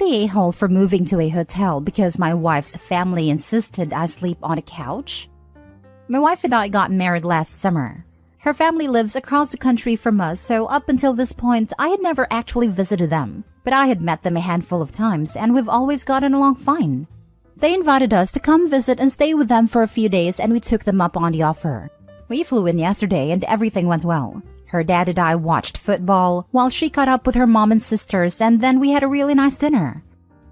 the a-hole for moving to a hotel because my wife's family insisted I sleep on a couch? My wife and I got married last summer. Her family lives across the country from us, so up until this point, I had never actually visited them. But I had met them a handful of times, and we've always gotten along fine. They invited us to come visit and stay with them for a few days, and we took them up on the offer. We flew in yesterday, and everything went well. Her dad and I watched football, while she caught up with her mom and sisters, and then we had a really nice dinner.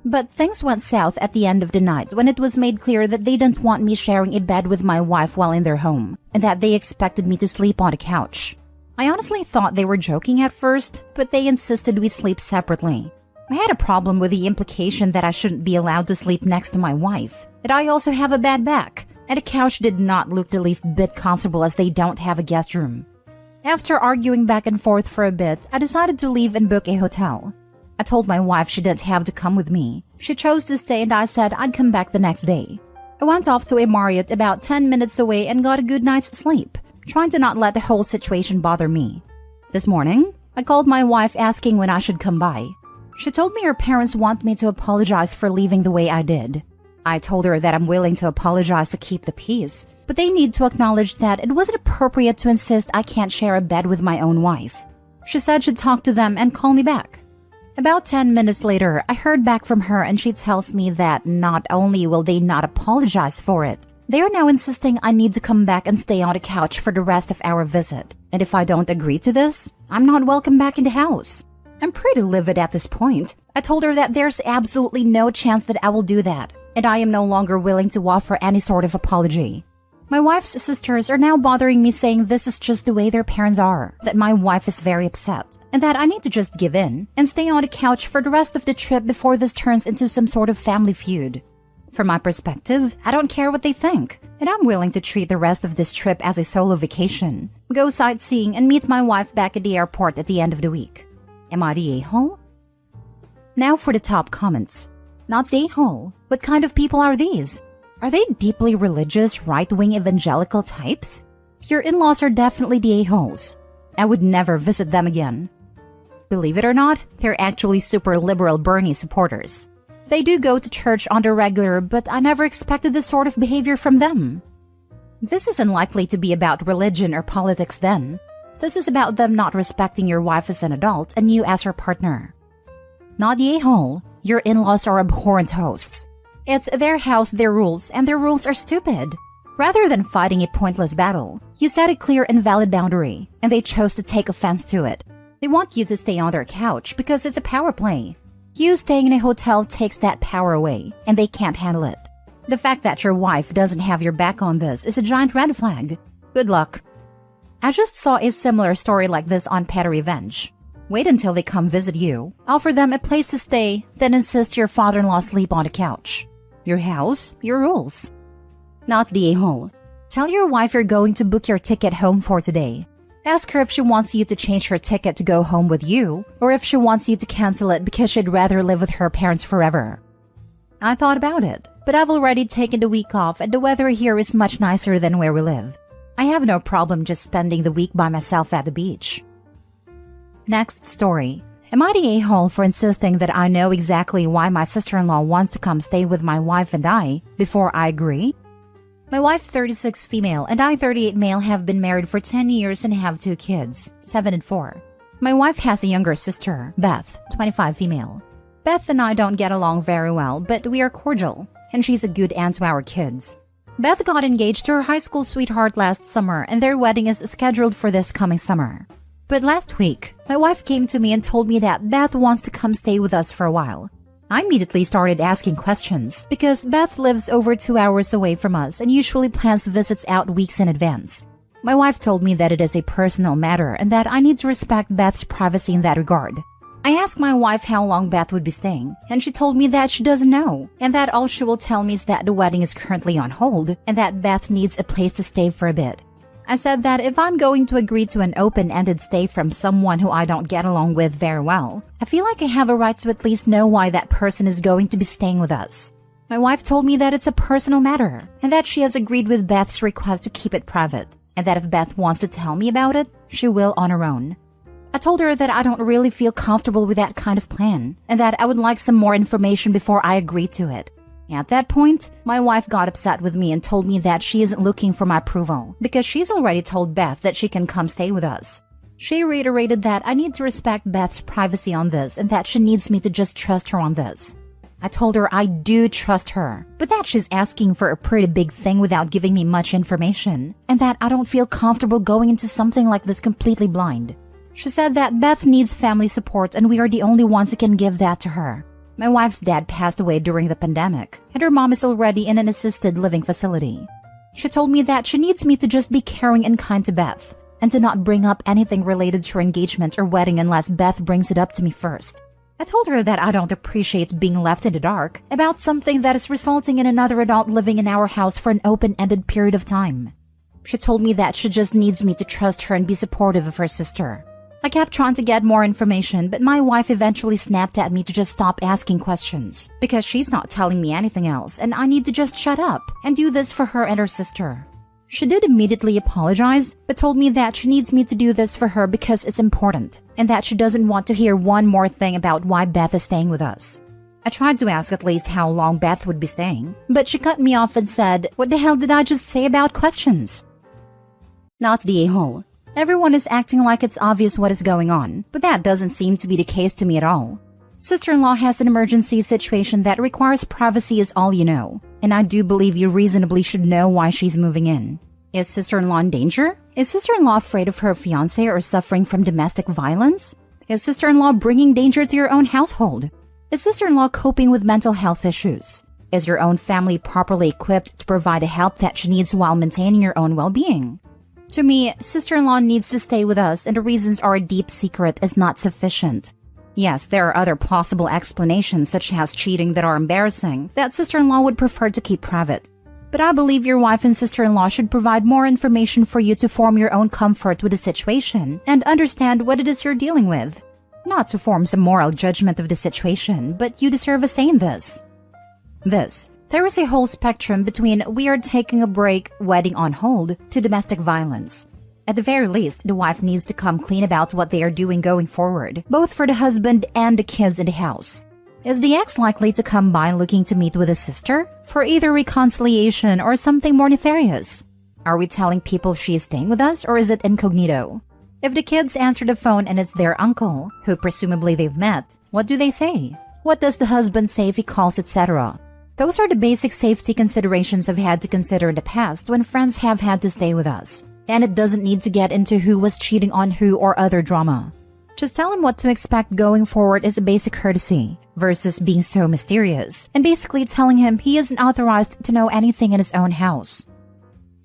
But things went south at the end of the night when it was made clear that they didn't want me sharing a bed with my wife while in their home, and that they expected me to sleep on a couch. I honestly thought they were joking at first, but they insisted we sleep separately. I had a problem with the implication that I shouldn't be allowed to sleep next to my wife, that I also have a bad back, and a couch did not look the least bit comfortable as they don't have a guest room. After arguing back and forth for a bit, I decided to leave and book a hotel. I told my wife she didn't have to come with me. She chose to stay and I said I'd come back the next day. I went off to a Marriott about 10 minutes away and got a good night's sleep, trying to not let the whole situation bother me. This morning, I called my wife asking when I should come by. She told me her parents want me to apologize for leaving the way I did. I told her that I'm willing to apologize to keep the peace, but they need to acknowledge that it wasn't appropriate to insist I can't share a bed with my own wife. She said she'd talk to them and call me back. About 10 minutes later, I heard back from her and she tells me that not only will they not apologize for it, they are now insisting I need to come back and stay on the couch for the rest of our visit. And if I don't agree to this, I'm not welcome back in the house. I'm pretty livid at this point. I told her that there's absolutely no chance that I will do that, and I am no longer willing to offer any sort of apology. My wife's sisters are now bothering me saying this is just the way their parents are, that my wife is very upset, and that I need to just give in and stay on the couch for the rest of the trip before this turns into some sort of family feud. From my perspective, I don't care what they think, and I'm willing to treat the rest of this trip as a solo vacation, go sightseeing, and meet my wife back at the airport at the end of the week. Am I the a-hole? Now for the top comments. Not the a-hole. What kind of people are these? Are they deeply religious, right-wing evangelical types? Your in-laws are definitely the a-holes. I would never visit them again. Believe it or not, they're actually super liberal Bernie supporters. They do go to church on the regular, but I never expected this sort of behavior from them. This is unlikely to be about religion or politics then. This is about them not respecting your wife as an adult and you as her partner. Not the a-hole. Your in-laws are abhorrent hosts. It's their house, their rules, and their rules are stupid. Rather than fighting a pointless battle, you set a clear and valid boundary, and they chose to take offense to it. They want you to stay on their couch because it's a power play. You staying in a hotel takes that power away, and they can't handle it. The fact that your wife doesn't have your back on this is a giant red flag. Good luck. I just saw a similar story like this on Pet Revenge. Wait until they come visit you, offer them a place to stay, then insist your father-in-law sleep on the couch. Your house, your rules. Not the a-hole. Tell your wife you're going to book your ticket home for today. Ask her if she wants you to change her ticket to go home with you, or if she wants you to cancel it because she'd rather live with her parents forever. I thought about it, but I've already taken the week off and the weather here is much nicer than where we live. I have no problem just spending the week by myself at the beach. Next story. Am I the a-hole for insisting that I know exactly why my sister-in-law wants to come stay with my wife and I before I agree? My wife, 36 female, and I, 38 male, have been married for 10 years and have 2 kids, 7 and 4. My wife has a younger sister, Beth, 25 female. Beth and I don't get along very well, but we are cordial, and she's a good aunt to our kids. Beth got engaged to her high school sweetheart last summer, and their wedding is scheduled for this coming summer. But last week, my wife came to me and told me that Beth wants to come stay with us for a while. I immediately started asking questions because Beth lives over 2 hours away from us and usually plans visits out weeks in advance. My wife told me that it is a personal matter and that I need to respect Beth's privacy in that regard. I asked my wife how long Beth would be staying, and she told me that she doesn't know, and that all she will tell me is that the wedding is currently on hold and that Beth needs a place to stay for a bit. I said that if I'm going to agree to an open-ended stay from someone who I don't get along with very well, I feel like I have a right to at least know why that person is going to be staying with us. My wife told me that it's a personal matter, and that she has agreed with Beth's request to keep it private, and that if Beth wants to tell me about it, she will on her own. I told her that I don't really feel comfortable with that kind of plan and that I would like some more information before I agree to it. At that point, my wife got upset with me and told me that she isn't looking for my approval because she's already told Beth that she can come stay with us. She reiterated that I need to respect Beth's privacy on this and that she needs me to just trust her on this. I told her I do trust her, but that she's asking for a pretty big thing without giving me much information, and that I don't feel comfortable going into something like this completely blind. She said that Beth needs family support and we are the only ones who can give that to her. My wife's dad passed away during the pandemic, and her mom is already in an assisted living facility. She told me that she needs me to just be caring and kind to Beth, and to not bring up anything related to her engagement or wedding unless Beth brings it up to me first. I told her that I don't appreciate being left in the dark about something that is resulting in another adult living in our house for an open-ended period of time. She told me that she just needs me to trust her and be supportive of her sister. I kept trying to get more information, but my wife eventually snapped at me to just stop asking questions because she's not telling me anything else and I need to just shut up and do this for her and her sister. She did immediately apologize, but told me that she needs me to do this for her because it's important and that she doesn't want to hear one more thing about why Beth is staying with us. I tried to ask at least how long Beth would be staying, but she cut me off and said, "What the hell did I just say about questions?" Not the a-hole. Everyone is acting like it's obvious what is going on, but that doesn't seem to be the case to me at all. Sister-in-law has an emergency situation that requires privacy is all you know, and I do believe you reasonably should know why she's moving in. Is sister-in-law in danger? Is sister-in-law afraid of her fiancé or suffering from domestic violence? Is sister-in-law bringing danger to your own household? Is sister-in-law coping with mental health issues? Is your own family properly equipped to provide the help that she needs while maintaining your own well-being? To me, sister-in-law needs to stay with us and the reasons are a deep secret is not sufficient. Yes, there are other plausible explanations such as cheating that are embarrassing that sister-in-law would prefer to keep private. But I believe your wife and sister-in-law should provide more information for you to form your own comfort with the situation and understand what it is you're dealing with. Not to form some moral judgment of the situation, but you deserve a say in this. There is a whole spectrum between we are taking a break, wedding on hold, to domestic violence. At the very least, the wife needs to come clean about what they are doing going forward, both for the husband and the kids in the house. Is the ex likely to come by looking to meet with his sister for either reconciliation or something more nefarious? Are we telling people she is staying with us or is it incognito? If the kids answer the phone and it's their uncle, who presumably they've met, what do they say? What does the husband say if he calls, etc.? Those are the basic safety considerations I've had to consider in the past when friends have had to stay with us. And it doesn't need to get into who was cheating on who or other drama. Just tell him what to expect going forward is a basic courtesy, versus being so mysterious, and basically telling him he isn't authorized to know anything in his own house.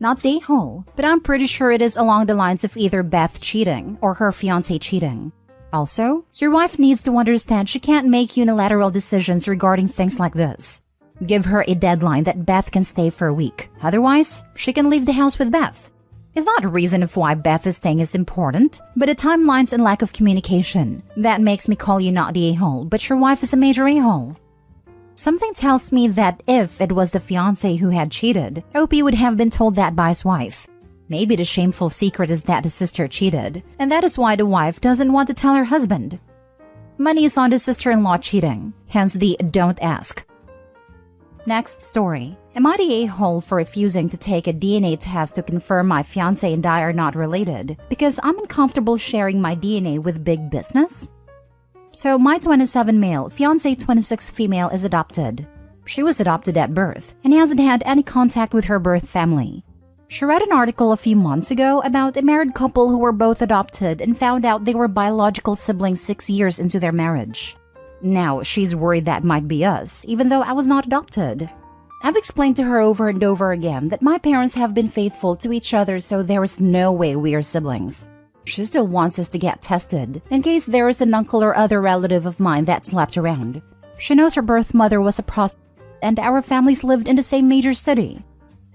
Not the a-hole, but I'm pretty sure it is along the lines of either Beth cheating or her fiancé cheating. Also, your wife needs to understand she can't make unilateral decisions regarding things like this. Give her a deadline that Beth can stay for a week. Otherwise, she can leave the house with Beth. It's not a reason of why Beth is staying is important, but the timelines and lack of communication. That makes me call you not the a-hole, but your wife is a major a-hole. Something tells me that if it was the fiancé who had cheated, Opie would have been told that by his wife. Maybe the shameful secret is that his sister cheated, and that is why the wife doesn't want to tell her husband. Money is on the sister-in-law cheating, hence the don't ask. Next story. Am I the a-hole for refusing to take a DNA test to confirm my fiancé and I are not related because I'm uncomfortable sharing my DNA with big business? So my 27 male, fiancé 26 female is adopted. She was adopted at birth and hasn't had any contact with her birth family. She read an article a few months ago about a married couple who were both adopted and found out they were biological siblings 6 years into their marriage. Now, she's worried that might be us, even though I was not adopted. I've explained to her over and over again that my parents have been faithful to each other, so there is no way we are siblings. She still wants us to get tested, in case there is an uncle or other relative of mine that slept around. She knows her birth mother was a prostitute, and our families lived in the same major city.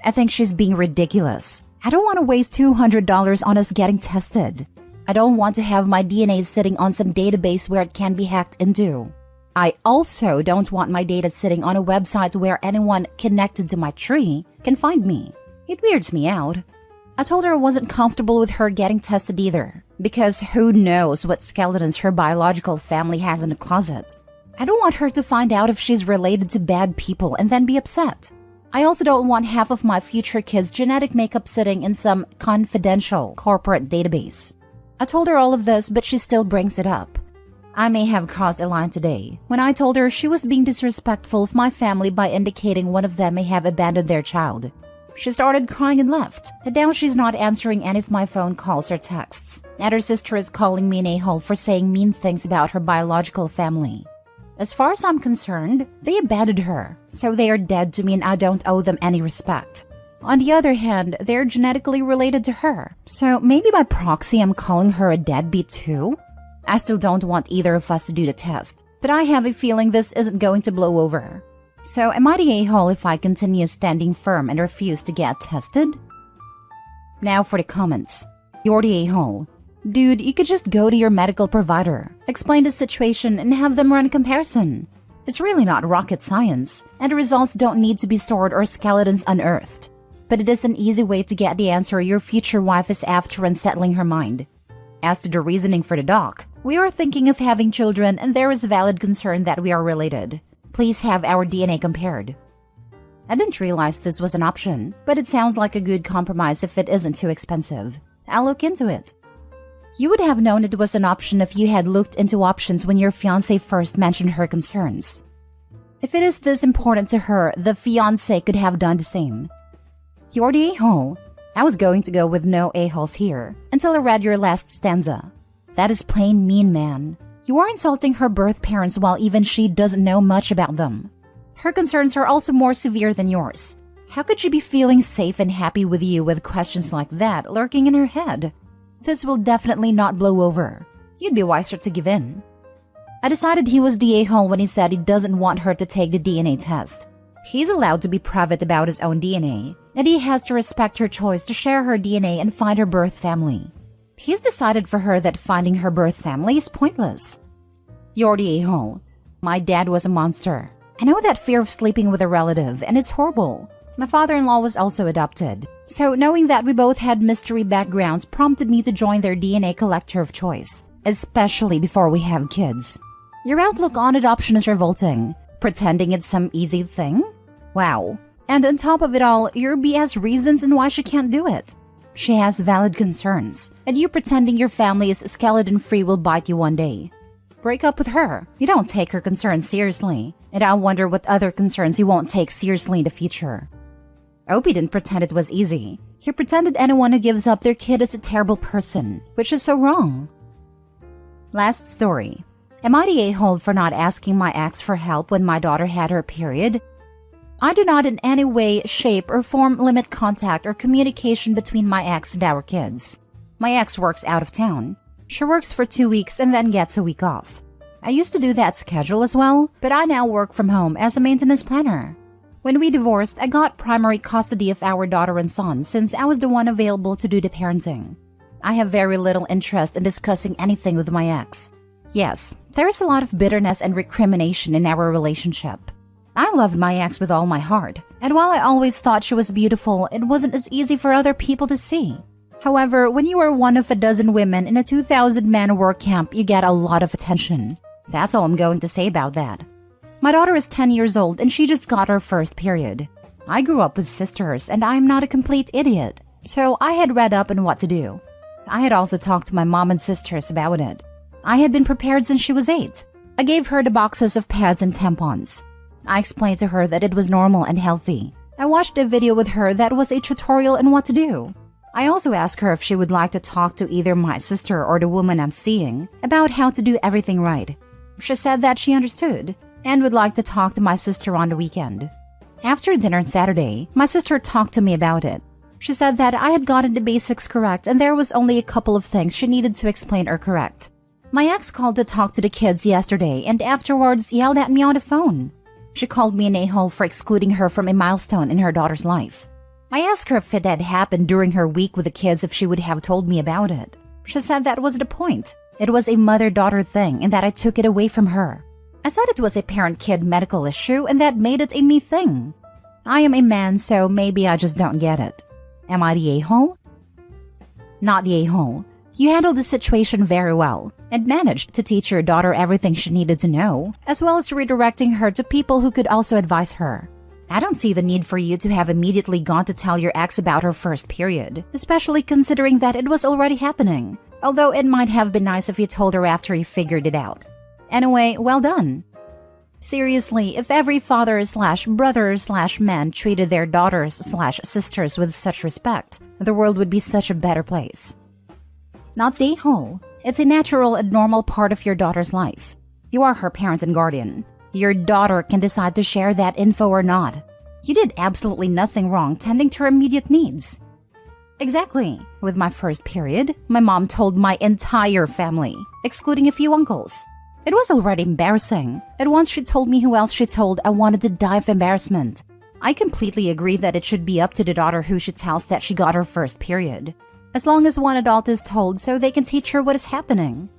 I think she's being ridiculous. I don't want to waste $200 on us getting tested. I don't want to have my DNA sitting on some database where it can be hacked into. I also don't want my data sitting on a website where anyone connected to my tree can find me. It weirds me out. I told her I wasn't comfortable with her getting tested either, because who knows what skeletons her biological family has in the closet. I don't want her to find out if she's related to bad people and then be upset. I also don't want half of my future kids' genetic makeup sitting in some confidential corporate database. I told her all of this, but she still brings it up. I may have crossed a line today when I told her she was being disrespectful of my family by indicating one of them may have abandoned their child. She started crying and left, and now she's not answering any of my phone calls or texts, and her sister is calling me an a-hole for saying mean things about her biological family. As far as I'm concerned, they abandoned her, so they are dead to me and I don't owe them any respect. On the other hand, they're genetically related to her, so maybe by proxy I'm calling her a deadbeat too? I still don't want either of us to do the test, but I have a feeling this isn't going to blow over. So am I the a-hole if I continue standing firm and refuse to get tested? Now for the comments. You're the a-hole. Dude, you could just go to your medical provider, explain the situation, and have them run a comparison. It's really not rocket science, and the results don't need to be stored or skeletons unearthed. But it is an easy way to get the answer your future wife is after unsettling her mind. As to the reasoning for the doc, we are thinking of having children and there is valid concern that we are related. Please have our DNA compared. I didn't realize this was an option, but it sounds like a good compromise if it isn't too expensive. I'll look into it. You would have known it was an option if you had looked into options when your fiancé first mentioned her concerns. If it is this important to her, the fiancé could have done the same. You're the a-hole. I was going to go with no a-holes here until I read your last stanza. That is plain mean, man. You are insulting her birth parents while even she doesn't know much about them. Her concerns are also more severe than yours. How could she be feeling safe and happy with you with questions like that lurking in her head? This will definitely not blow over. You'd be wiser to give in. I decided he was the a-hole when he said he doesn't want her to take the DNA test. He's allowed to be private about his own DNA, and he has to respect her choice to share her DNA and find her birth family. He's decided for her that finding her birth family is pointless. You're the a-hole. My dad was a monster. I know that fear of sleeping with a relative, and it's horrible. My father-in-law was also adopted, so knowing that we both had mystery backgrounds prompted me to join their DNA collector of choice, especially before we have kids. Your outlook on adoption is revolting. Pretending it's some easy thing? Wow. And on top of it all, your BS reasons and why she can't do it. She has valid concerns, and you pretending your family is skeleton-free will bite you one day. Break up with her. You don't take her concerns seriously, and I wonder what other concerns you won't take seriously in the future. Opie didn't pretend it was easy. He pretended anyone who gives up their kid is a terrible person, which is so wrong. Last story. Am I the a-hole for not asking my ex for help when my daughter had her period? I do not in any way, shape, or form limit contact or communication between my ex and our kids. My ex works out of town. She works for 2 weeks and then gets a week off. I used to do that schedule as well, but I now work from home as a maintenance planner. When we divorced, I got primary custody of our daughter and son since I was the one available to do the parenting. I have very little interest in discussing anything with my ex. Yes, there is a lot of bitterness and recrimination in our relationship. I loved my ex with all my heart, and while I always thought she was beautiful, it wasn't as easy for other people to see. However, when you are one of a dozen women in a 2,000-man work camp, you get a lot of attention. That's all I'm going to say about that. My daughter is 10 years old and she just got her first period. I grew up with sisters and I'm not a complete idiot, so I had read up on what to do. I had also talked to my mom and sisters about it. I had been prepared since she was 8. I gave her the boxes of pads and tampons. I explained to her that it was normal and healthy. I watched a video with her that was a tutorial on what to do. I also asked her if she would like to talk to either my sister or the woman I'm seeing about how to do everything right. She said that she understood and would like to talk to my sister on the weekend. After dinner on Saturday, my sister talked to me about it. She said that I had gotten the basics correct and there was only a couple of things she needed to explain or correct. My ex called to talk to the kids yesterday and afterwards yelled at me on the phone. She called me an a-hole for excluding her from a milestone in her daughter's life. I asked her if it had happened during her week with the kids if she would have told me about it. She said that was the point. It was a mother-daughter thing and that I took it away from her. I said it was a parent-kid medical issue and that made it a me thing. I am a man, so maybe I just don't get it. Am I the a-hole? Not the a-hole. You handled the situation very well and managed to teach your daughter everything she needed to know, as well as redirecting her to people who could also advise her. I don't see the need for you to have immediately gone to tell your ex about her first period, especially considering that it was already happening, although it might have been nice if you told her after you figured it out. Anyway, well done. Seriously, if every father/brother/man treated their daughters/sisters with such respect, the world would be such a better place. Not the a-hole. It's a natural and normal part of your daughter's life. You are her parent and guardian. Your daughter can decide to share that info or not. You did absolutely nothing wrong tending to her immediate needs. Exactly. With my first period, my mom told my entire family, excluding a few uncles. It was already embarrassing, and once she told me who else she told, I wanted to die of embarrassment. I completely agree that it should be up to the daughter who she tells that she got her first period, as long as one adult is told so they can teach her what is happening.